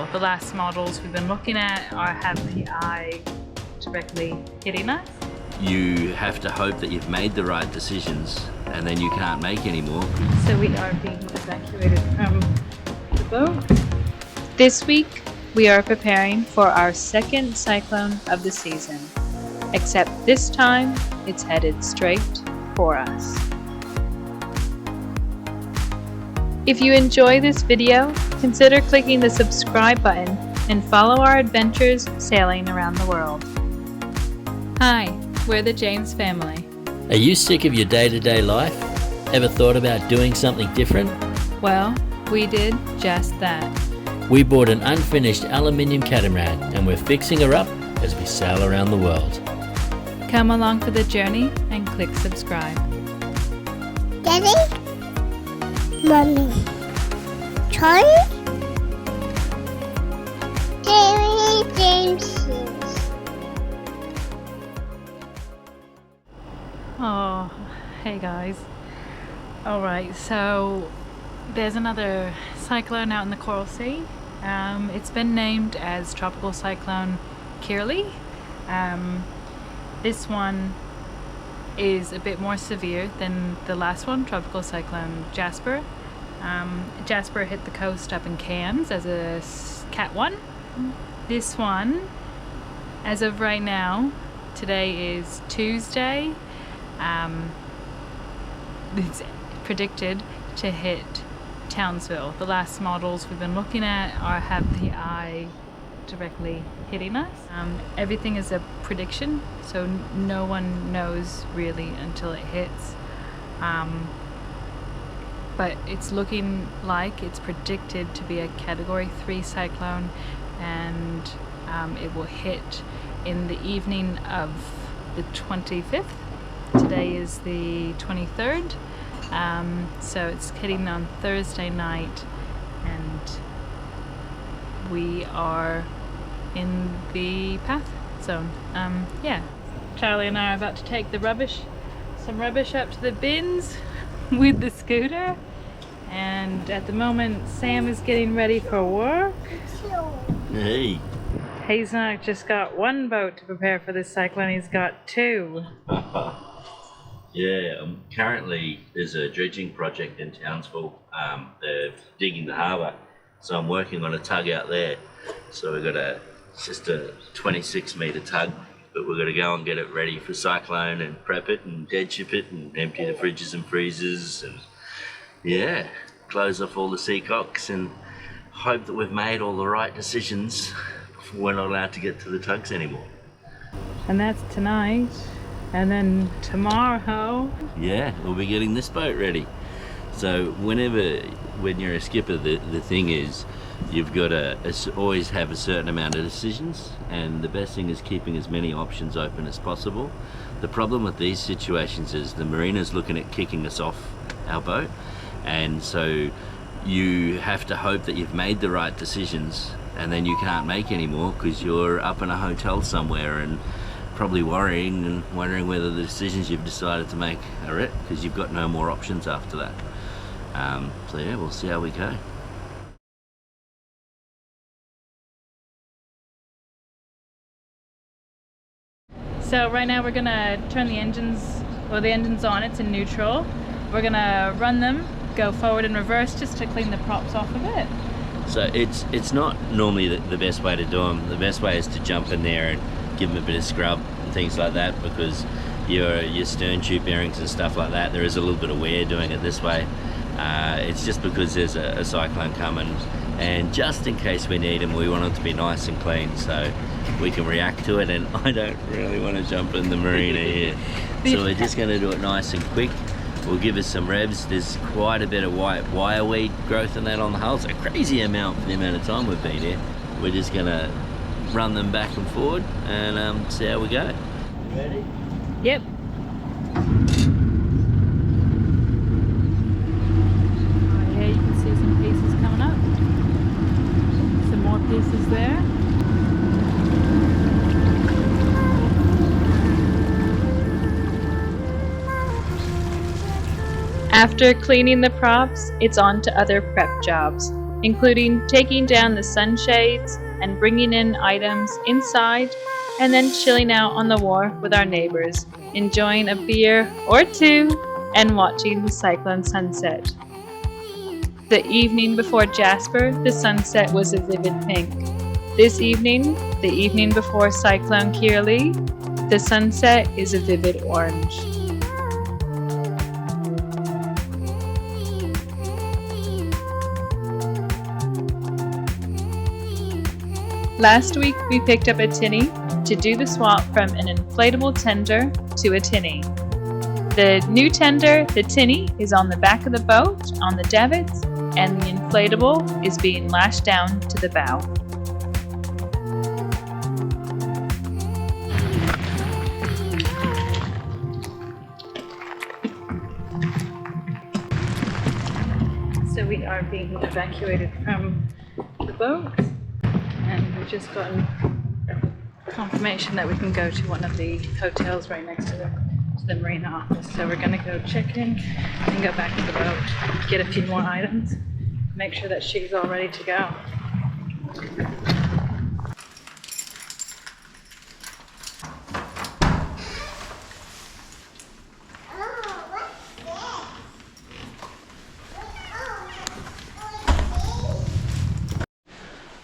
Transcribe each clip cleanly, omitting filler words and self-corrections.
Townsville. The last models we've been looking at have the eye directly hitting us. You have to hope that you've made the right decisions and then you can't make any more. So we are being evacuated from the boat. This week we are preparing for our second cyclone of the season, except this time it's headed straight for us. If you enjoy this video, consider clicking the subscribe button and follow our adventures sailing around the world. Hi, we're the James family. Are you sick of your day-to-day life? Ever thought about doing something different? Well, we did just that. We bought an unfinished aluminium catamaran and we're fixing her up as we sail around the world. Come along for the journey and click subscribe. Daddy? Mommy? Charlie? James. Oh, hey guys. Alright, so there's another cyclone out in the Coral Sea. It's been named as Tropical Cyclone Kirrily. This one is a bit more severe than the last one, Tropical Cyclone Jasper. Jasper hit the coast up in Cairns as a Cat 1. This one, as of right now, today is Tuesday, it's predicted to hit Townsville. The last models we've been looking at have the eye directly hitting us. Everything is a prediction, so no one knows really until it hits. But it's looking like it's predicted to be a category 3 cyclone, and it will hit in the evening of the 25th. Today is the 23rd, so it's hitting on Thursday night, and we are in the path zone. Yeah, Charlie and I are about to take some rubbish up to the bins with the scooter, and at the moment Sam is getting ready for work. Hey. He's not just got one boat to prepare for this cyclone, he's got two. Yeah, currently there's a dredging project in Townsville. They're digging the harbour, so I'm working on a tug out there. So we've got just a 26 metre tug, but we're going to go and get it ready for cyclone and prep it and dead ship it and empty the fridges and freezers and yeah, close off all the seacocks and hope that we've made all the right decisions before we're not allowed to get to the tugs anymore. And that's tonight. And then tomorrow, yeah, we'll be getting this boat ready. So when you're a skipper, the thing is you've got to always have a certain amount of decisions, and the best thing is keeping as many options open as possible. The problem with these situations is the marina's looking at kicking us off our boat, and so you have to hope that you've made the right decisions, and then you can't make any more because you're up in a hotel somewhere and probably worrying and wondering whether the decisions you've decided to make are it, because you've got no more options after that. So yeah, we'll see how we go. So right now we're gonna turn the engine's on, it's in neutral. We're gonna run them, go forward and reverse just to clean the props off of it. So it's not normally the best way to do them. The best way is to jump in there and give them a bit of scrub and things like that, because your stern tube bearings and stuff like that, there is a little bit of wear doing it this way. It's just because there's a cyclone coming, and just in case we need them, we want it to be nice and clean so we can react to it, and I don't really want to jump in the marina here. So we're just going to do it nice and quick. We'll give us some revs. There's quite a bit of white wireweed growth in that on the hull. It's a crazy amount for the amount of time we've been here. We're just going to run them back and forward and see how we go. Ready? Yep. Yeah, you can see some pieces coming up. Some more pieces there. After cleaning the props, it's on to other prep jobs. including taking down the sunshades and bringing in items inside, and then chilling out on the wharf with our neighbors, enjoying a beer or two and watching the cyclone sunset. The evening before Jasper, the sunset was a vivid pink. This evening, the evening before Cyclone Kirrily, the sunset is a vivid orange. Last week, we picked up a tinny to do the swap from an inflatable tender to a tinny. The new tender, the tinny, is on the back of the boat on the davits, and the inflatable is being lashed down to the bow. So we are being evacuated from the boat, and we've just gotten confirmation that we can go to one of the hotels right next to the marina office. So we're going to go check in and go back to the boat, get a few more items, make sure that she's all ready to go.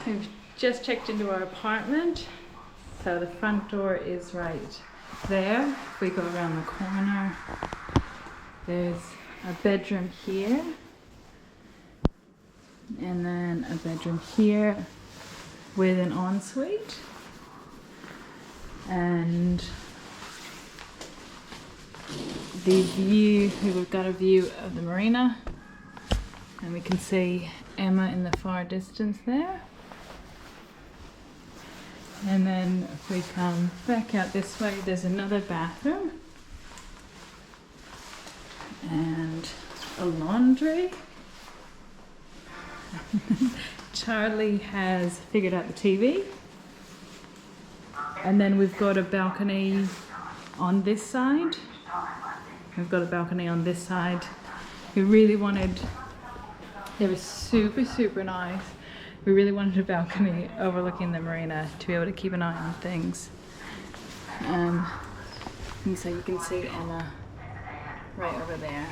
We've just checked into our apartment. So the front door is right there. If we go around the corner, there's a bedroom here, and then a bedroom here with an ensuite, and the view, we've got a view of the marina, and we can see Emma in the far distance there. And then if we come back out this way, there's another bathroom and a laundry. Charlie has figured out the TV. And then we've got a balcony on this side. We've got a balcony on this side. We really wanted, it was super nice. We really wanted a balcony overlooking the marina to be able to keep an eye on things. And so you can see Emma right over there.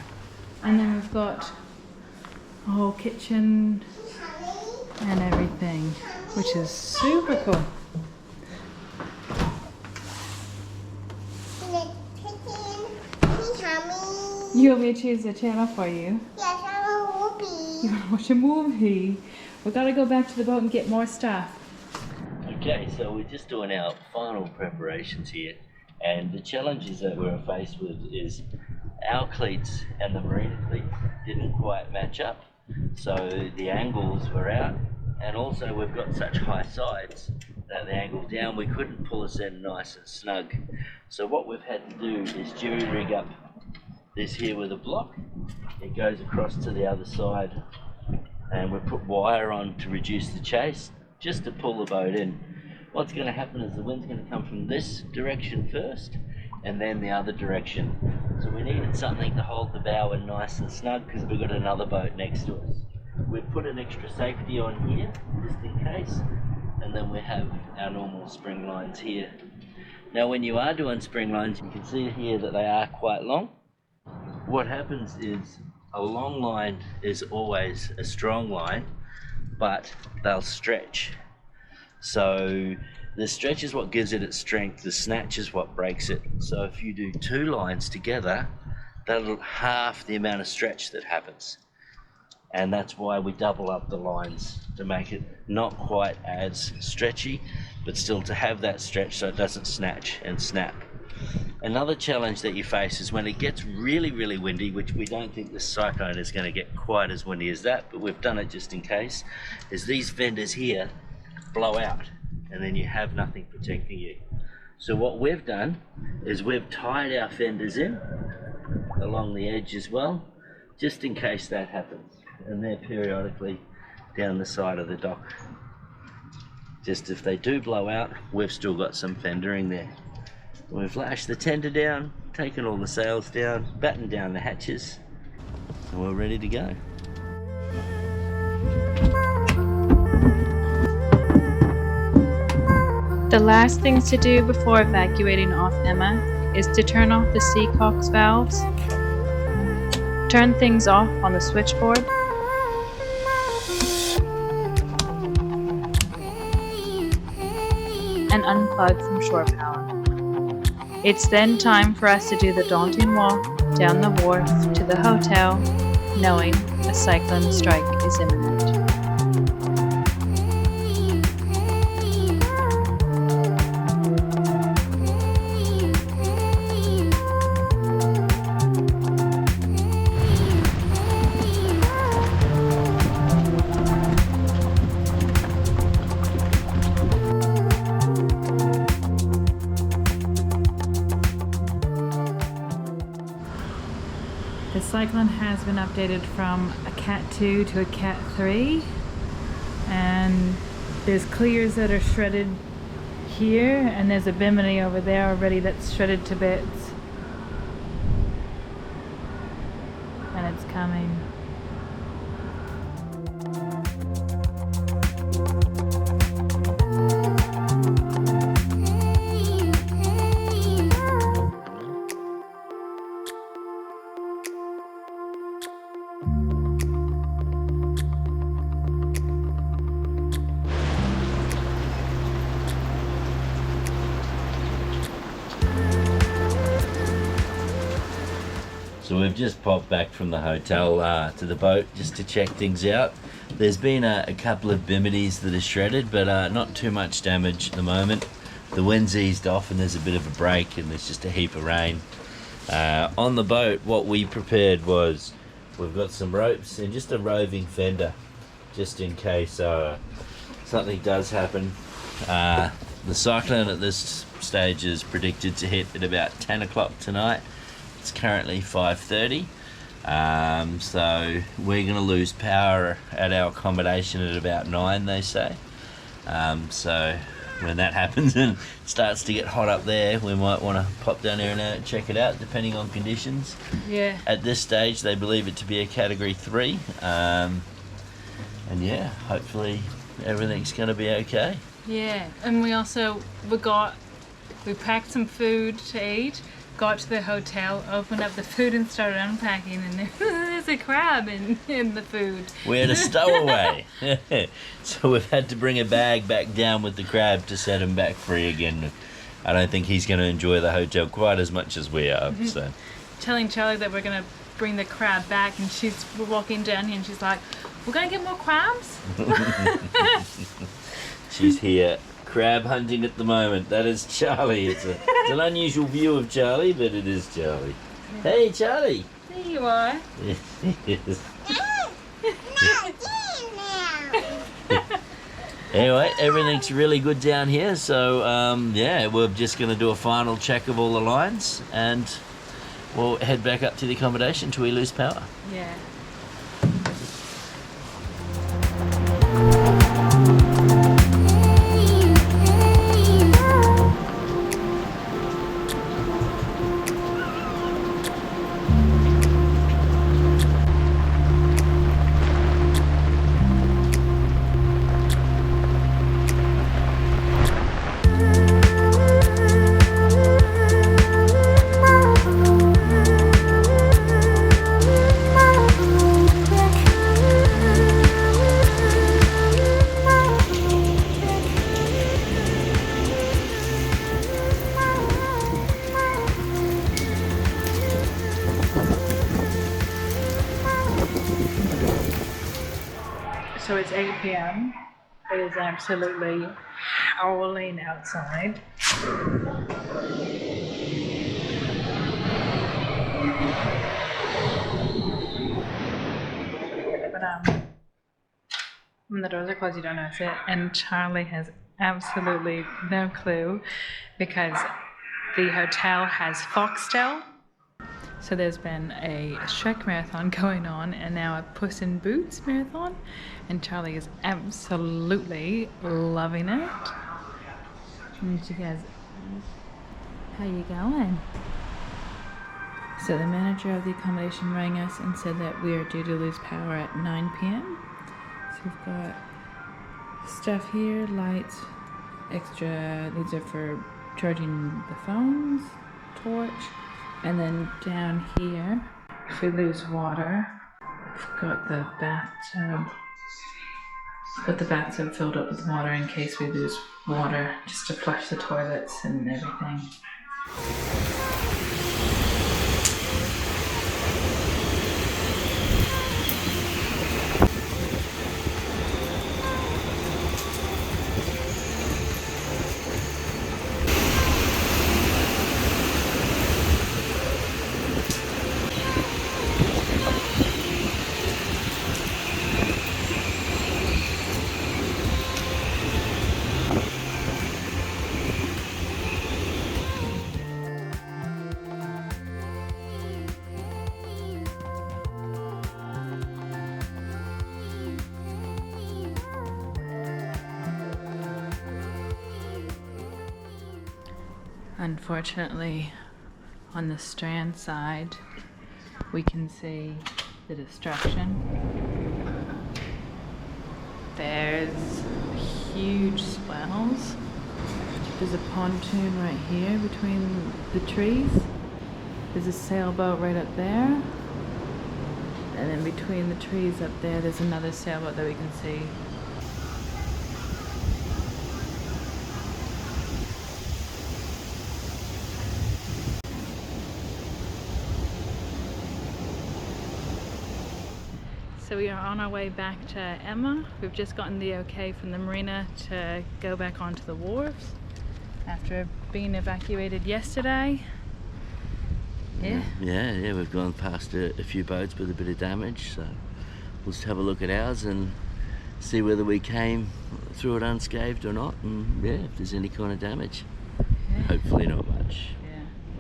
And then we've got a whole kitchen and everything, which is super cool. You want me to choose the channel for you? Yes, I want a movie. You want to watch a movie? We've got to go back to the boat and get more stuff. Okay, so we're just doing our final preparations here, and the challenges that we're faced with is our cleats and the marina cleats didn't quite match up, so the angles were out, and also we've got such high sides that the angle down, we couldn't pull us in nice and snug. So what we've had to do is jury rig up this here with a block. It goes across to the other side, and we put wire on to reduce the chase, just to pull the boat in. What's going to happen is the wind's going to come from this direction first, and then the other direction. So we needed something to hold the bow in nice and snug, because we've got another boat next to us. We've put an extra safety on here, just in case, and then we have our normal spring lines here. Now when you are doing spring lines, you can see here that they are quite long. What happens is, a long line is always a strong line, but they'll stretch. So the stretch is what gives it its strength, the snatch is what breaks it. So if you do two lines together, that'll half the amount of stretch that happens. And that's why we double up the lines, to make it not quite as stretchy, but still to have that stretch so it doesn't snatch and snap. Another challenge that you face is when it gets really windy, which we don't think this cyclone is going to get quite as windy as that, but we've done it just in case, is these fenders here blow out, and then you have nothing protecting you. So what we've done is we've tied our fenders in along the edge as well, just in case that happens, and they're periodically down the side of the dock. Just if they do blow out, we've still got some fendering there. We've lashed the tender down, taken all the sails down, battened down the hatches, and we're ready to go. The last things to do before evacuating off Emma is to turn off the seacock's valves, turn things off on the switchboard, and unplug from shore power. It's then time for us to do the daunting walk down the wharf to the hotel, knowing a cyclone strike is imminent. The cyclone has been updated from a Cat 2 to a Cat 3, and there's clears that are shredded here, and there's a bimini over there already that's shredded to bits, and it's coming. So we've just popped back from the hotel to the boat just to check things out. There's been a couple of biminis that are shredded, but not too much damage at the moment. The wind's eased off and there's a bit of a break and there's just a heap of rain. On the boat, what we prepared was, we've got some ropes and just a roving fender, just in case something does happen. The cyclone at this stage is predicted to hit at about 10 o'clock tonight. It's currently 5:30, so we're going to lose power at our accommodation at about 9, they say. So when that happens and it starts to get hot up there, we might want to pop down there and check it out, depending on conditions. Yeah. At this stage, they believe it to be a category 3, and yeah, hopefully everything's going to be okay. Yeah, and we packed some food to eat. Got to the hotel, opened up the food and started unpacking, and there's a crab in the food. We had a stowaway. So we've had to bring a bag back down with the crab to set him back free again. I don't think he's going to enjoy the hotel quite as much as we are. So, telling Charlie that we're going to bring the crab back, and we're walking down here and she's like, we're going to get more crabs? She's here crab hunting at the moment. That is Charlie. It's an unusual view of Charlie, but it is Charlie. Hey, Charlie. There you are. Yes. Anyway, everything's really good down here, so yeah, we're just going to do a final check of all the lines and we'll head back up to the accommodation till we lose power. Yeah. So it's 8 p.m. It is absolutely howling outside. But when the doors are closed, you don't notice it. And Charlie has absolutely no clue because the hotel has Foxtel. So there's been a Shrek marathon going on and now a Puss in Boots marathon, and Charlie is absolutely loving it. And she goes, how you going? So the manager of the accommodation rang us and said that we are due to lose power at 9 p.m. So we've got stuff here, lights, extra, these are for charging the phones, torch, and then down here, if we lose water, we've got the bathtub. Got the bathtub filled up with water in case we lose water, just to flush the toilets and everything. Unfortunately, on the strand side, we can see the destruction. There's huge swells. There's a pontoon right here between the trees. There's a sailboat right up there. And then between the trees up there, there's another sailboat that we can see. So we are on our way back to Emma. We've just gotten the okay from the marina to go back onto the wharves after being evacuated yesterday. Yeah. Yeah, we've gone past a few boats with a bit of damage, so we'll just have a look at ours and see whether we came through it unscathed or not, and if there's any kind of damage. Yeah. Hopefully not much.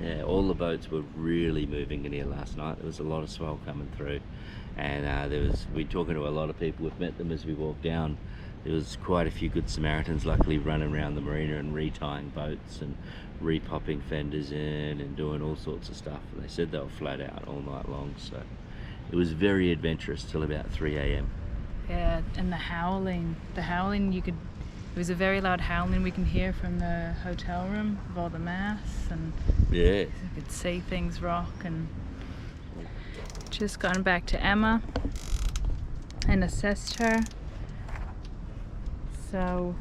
Yeah. Yeah, all the boats were really moving in here last night. There was a lot of swell coming through, and we're talking to a lot of people. We've met them as we walked down. There was quite a few good Samaritans luckily running around the marina and retying boats and repopping fenders in and doing all sorts of stuff. And they said they were flat out all night long, so it was very adventurous till about 3 a.m. Yeah, and the howling it was a very loud howling we can hear from the hotel room of all the masts, and yeah, you could see things rock. And just gotten back to Emma and assessed her, so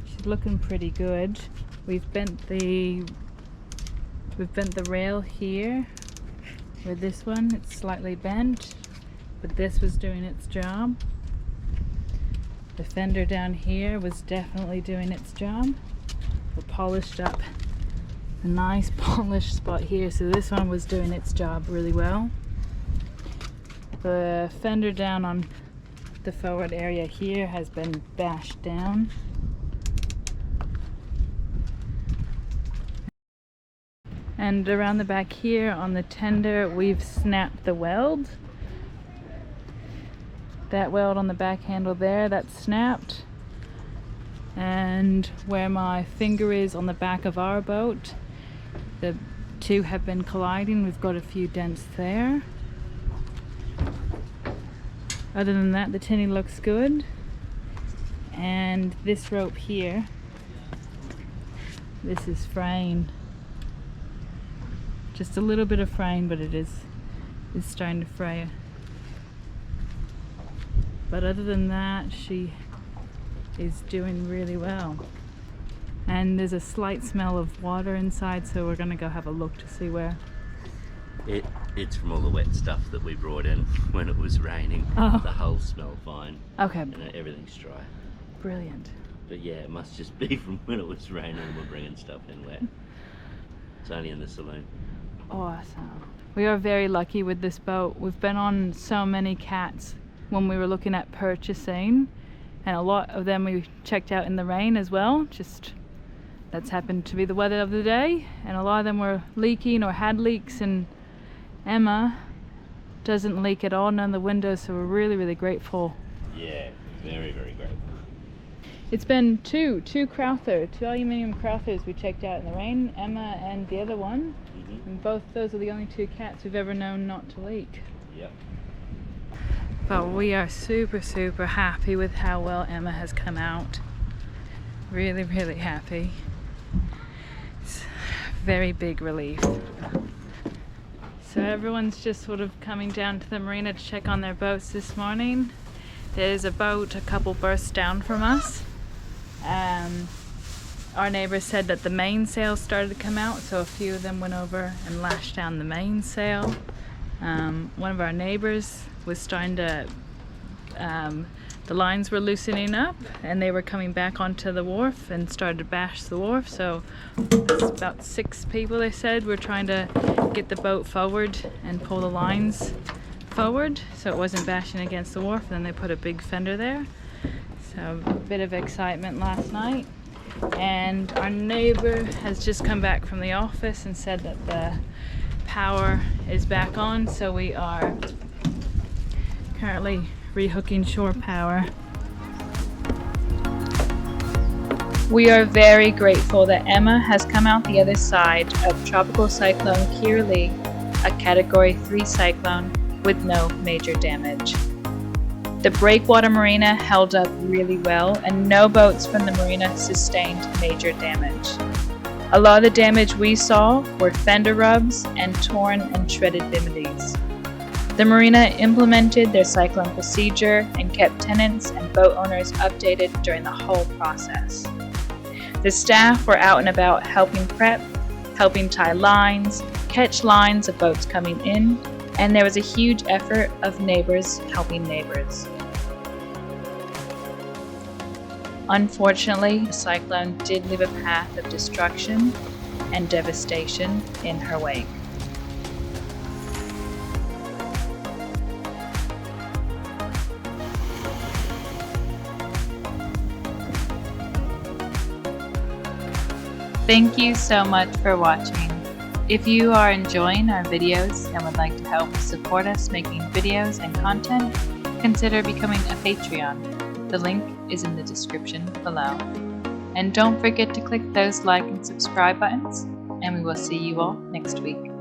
she's looking pretty good. We've bent the rail here with this one. It's slightly bent, but this was doing its job. The fender down here was definitely doing its job. We polished up a nice polished spot here, so this one was doing its job really well. The fender down on the forward area here has been bashed down. And around the back here on the tender, we've snapped the weld. That weld on the back handle there, that's snapped. And where my finger is on the back of our boat, the two have been colliding. We've got a few dents there. Other than that, the tinny looks good. And this rope here, this is fraying. Just a little bit of fraying, but it is starting to fray. But other than that, she is doing really well. And there's a slight smell of water inside, so we're gonna go have a look to see where. It's from all the wet stuff that we brought in when it was raining. Oh. The hulls smell fine. Okay. And everything's dry. Brilliant. But yeah, it must just be from when it was raining and we're bringing stuff in wet. It's only in the saloon. Awesome. We are very lucky with this boat. We've been on so many cats when we were looking at purchasing, and a lot of them we checked out in the rain as well. Just that's happened to be the weather of the day, and a lot of them were leaking or had leaks, and Emma doesn't leak at all, none of the windows, so we're really, really grateful. Yeah, very, very grateful. It's been two aluminium Crowthers we checked out in the rain, Emma and the other one. And both those are the only two cats we've ever known not to leak. Yep. But we are super, super happy with how well Emma has come out. Really, really happy. It's a very big relief. So everyone's just sort of coming down to the marina to check on their boats this morning. There's a boat a couple berths down from us. Our neighbors said that the mainsail started to come out, so a few of them went over and lashed down the mainsail. One of our neighbors was starting to, the lines were loosening up and they were coming back onto the wharf and started to bash the wharf. So it's about 6 people, they said, were trying to get the boat forward and pull the lines forward so it wasn't bashing against the wharf. And then they put a big fender there. So a bit of excitement last night. And our neighbor has just come back from the office and said that the power is back on, so we are currently rehooking shore power. We are very grateful that Emma has come out the other side of Tropical Cyclone Kirrily, a Category 3 cyclone with no major damage. The breakwater marina held up really well, and no boats from the marina sustained major damage. A lot of the damage we saw were fender rubs and torn and shredded biminis. The marina implemented their cyclone procedure and kept tenants and boat owners updated during the whole process. The staff were out and about helping prep, helping tie lines, catch lines of boats coming in, and there was a huge effort of neighbors helping neighbors. Unfortunately, the cyclone did leave a path of destruction and devastation in her wake. Thank you so much for watching. If you are enjoying our videos and would like to help support us making videos and content, consider becoming a Patreon. The link is in the description below. And don't forget to click those like and subscribe buttons, and we will see you all next week.